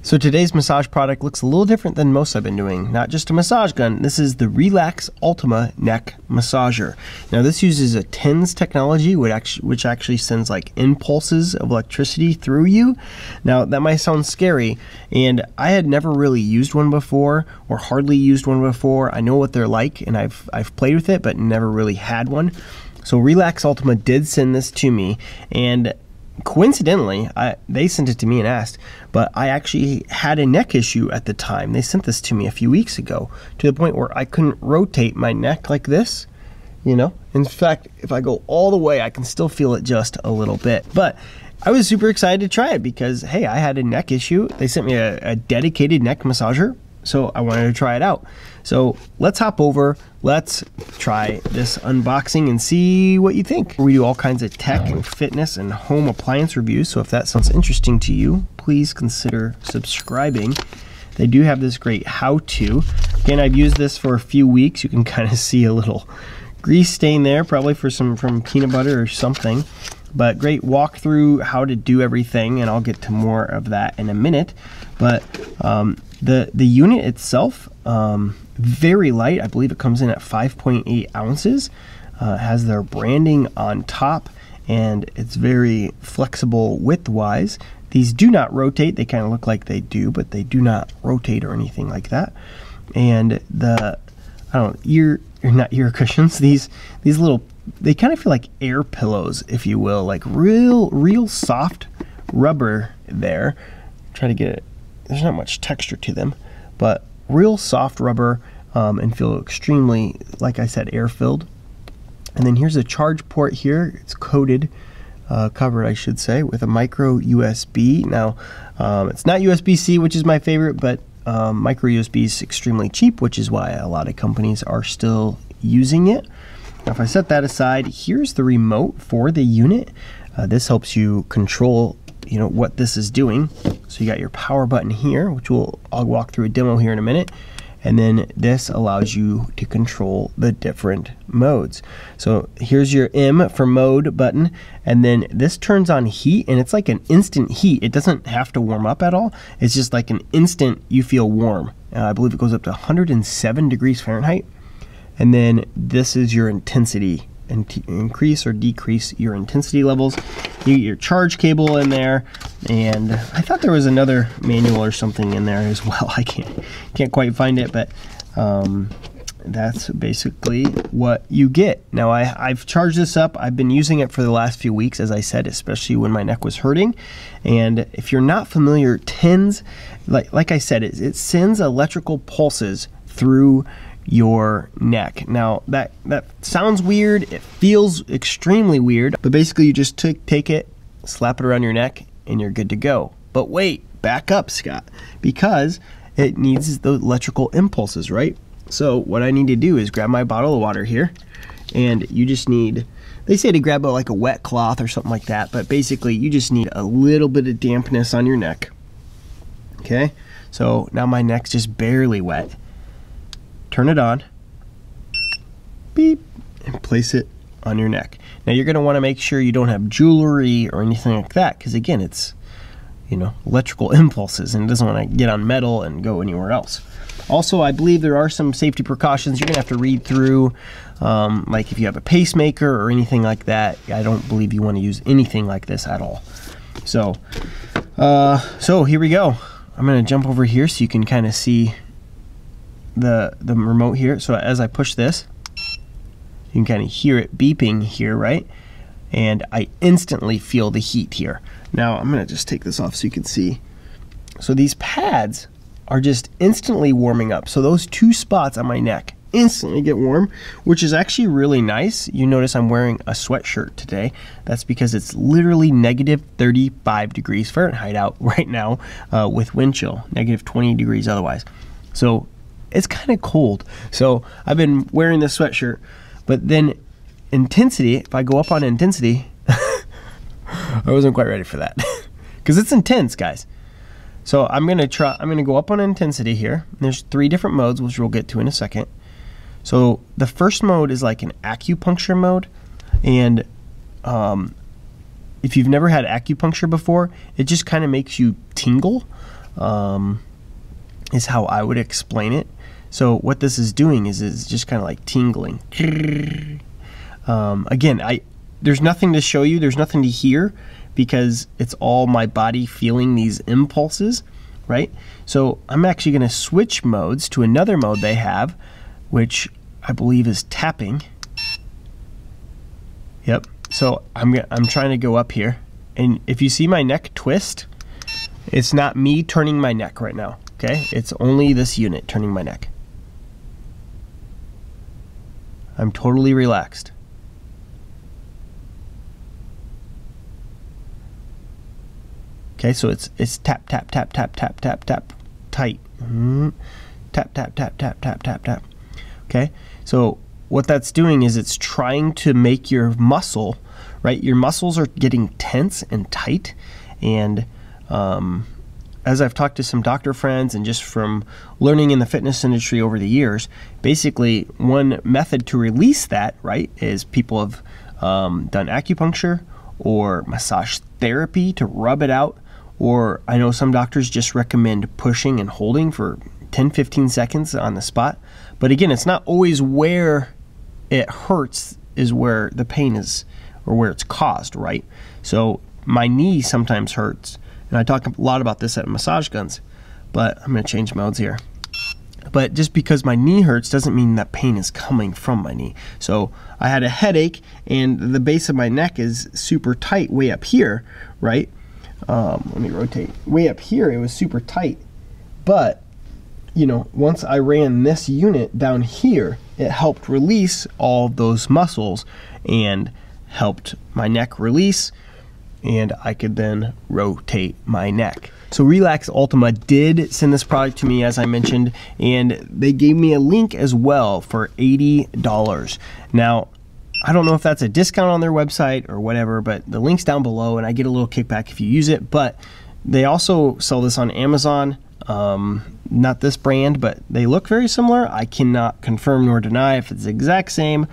So today's massage product looks a little different than most I've been doing. Not just a massage gun, this is the Relax Ultima neck massager. Now this uses a TENS technology which actually sends like impulses of electricity through you. Now that might sound scary, and I had never really used one before or hardly used one before. I know what they're like and I've played with it but never really had one. So Relax Ultima did send this to me, and coincidentally, they sent it to me and asked, but I actually had a neck issue at the time. They sent this to me a few weeks ago to the point where I couldn't rotate my neck like this, you know. In fact, if I go all the way, I can still feel it just a little bit. But I was super excited to try it because, hey, I had a neck issue. They sent me a dedicated neck massager, so I wanted to try it out. So let's hop over, let's try this unboxing and see what you think. We do all kinds of tech and fitness and home appliance reviews, so if that sounds interesting to you, please consider subscribing. They do have this great how-to. Again, I've used this for a few weeks. You can kind of see a little grease stain there, probably from peanut butter or something. But great walkthrough how to do everything, and I'll get to more of that in a minute. But the unit itself, very light. I believe it comes in at 5.8 ounces. Has their branding on top, and it's very flexible width-wise. These do not rotate. They kind of look like they do, but they do not rotate or anything like that. And the not ear cushions. These little, they kind of feel like air pillows, if you will, like real soft rubber there. Try to get it. There's not much texture to them, but real soft rubber, and feel extremely, like I said, air filled. And then here's a charge port here. It's coated, covered I should say, with a micro USB. Now it's not USB-C, which is my favorite, but micro USB is extremely cheap, which is why a lot of companies are still using it. Now if I set that aside, here's the remote for the unit. This helps you control, you know, what this is doing. So you got your power button here, which I'll walk through a demo here in a minute. And then this allows you to control the different modes. So here's your M for mode button, and then this turns on heat, and it's like an instant heat. It doesn't have to warm up at all. It's just like an instant you feel warm. I believe it goes up to 107 degrees Fahrenheit. And then this is your intensity, increase or decrease your intensity levels. You get your charge cable in there, and I thought there was another manual or something in there as well. I can't quite find it, but that's basically what you get. Now I've charged this up. I've been using it for the last few weeks, as I said, especially when my neck was hurting. And if you're not familiar, TENS, like I said, it sends electrical pulses through your neck. Now that sounds weird, it feels extremely weird, but basically you just take it, slap it around your neck, and you're good to go. But wait, back up, Scott, because it needs the electrical impulses, right? So what I need to do is grab my bottle of water here, and you just need, they say to grab like a wet cloth or something like that, but basically you just need a little bit of dampness on your neck. Okay, so now my neck's just barely wet. Turn it on, beep, and place it on your neck. Now you're going to want to make sure you don't have jewelry or anything like that, because again, it's, you know, electrical impulses, and it doesn't want to get on metal and go anywhere else. Also, I believe there are some safety precautions you're going to have to read through, like if you have a pacemaker or anything like that. I don't believe you want to use anything like this at all. So here we go. I'm going to jump over here so you can kind of see the remote here. So as I push this, you can kind of hear it beeping here, right? And I instantly feel the heat here. Now I'm gonna just take this off so you can see. So these pads are just instantly warming up. So those two spots on my neck instantly get warm, which is actually really nice. You notice I'm wearing a sweatshirt today. That's because it's literally negative 35 degrees Fahrenheit out right now with wind chill, negative 20 degrees otherwise. So it's kind of cold. So I've been wearing this sweatshirt, but then intensity, if I go up on intensity, I wasn't quite ready for that because it's intense, guys. So I'm gonna go up on intensity here. There's 3 different modes, which we'll get to in a second. So the first mode is like an acupuncture mode, and if you've never had acupuncture before, it just kind of makes you tingle. is how I would explain it. So what this is doing is it's just kind of like tingling. Again, there's nothing to show you, there's nothing to hear, because it's all my body feeling these impulses, right? So I'm actually going to switch modes to another mode they have, which I believe is tapping. Yep. So I'm trying to go up here, and if you see my neck twist, it's not me turning my neck right now. Okay, it's only this unit turning my neck. I'm totally relaxed. Okay, so it's tap, tap, tap, tap, tap, tap, tap, tight. Tap, tap, tap, tap, tap, tap, tap. Okay, so what that's doing is it's trying to make your muscle, right? Your muscles are getting tense and tight. And as I've talked to some doctor friends and just from learning in the fitness industry over the years, basically one method to release that, right, is people have done acupuncture or massage therapy to rub it out. Or I know some doctors just recommend pushing and holding for 10-15 seconds on the spot. But again, it's not always where it hurts is where the pain is, or where it's caused, right? So my knee sometimes hurts, and I talk a lot about this at Massage Guns, but I'm going to change modes here. But just because my knee hurts doesn't mean that pain is coming from my knee. So I had a headache, and the base of my neck is super tight way up here, right? Let me rotate. Way up here, it was super tight. But, you know, once I ran this unit down here, it helped release all of those muscles and helped my neck release, and I could then rotate my neck. So Relax Ultima did send this product to me, as I mentioned, and they gave me a link as well for $80. Now, I don't know if that's a discount on their website or whatever, but the link's down below and I get a little kickback if you use it. But they also sell this on Amazon. Not this brand, but they look very similar. I cannot confirm nor deny if it's the exact same,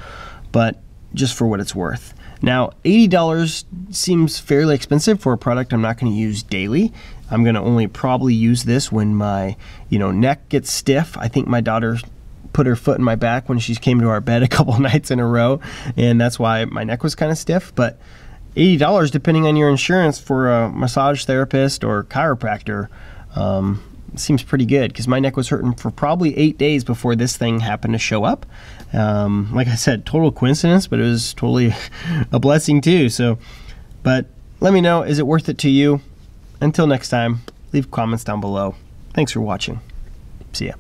but just for what it's worth. Now, $80 seems fairly expensive for a product I'm not going to use daily. I'm going to only probably use this when my, neck gets stiff. I think my daughter put her foot in my back when she came to our bed a couple nights in a row, and that's why my neck was kind of stiff. But $80, depending on your insurance, for a massage therapist or chiropractor, seems pretty good, because my neck was hurting for probably 8 days before this thing happened to show up. Like I said, total coincidence, but it was totally a blessing too. So, but let me know, is it worth it to you? Until next time, leave comments down below. Thanks for watching. See ya.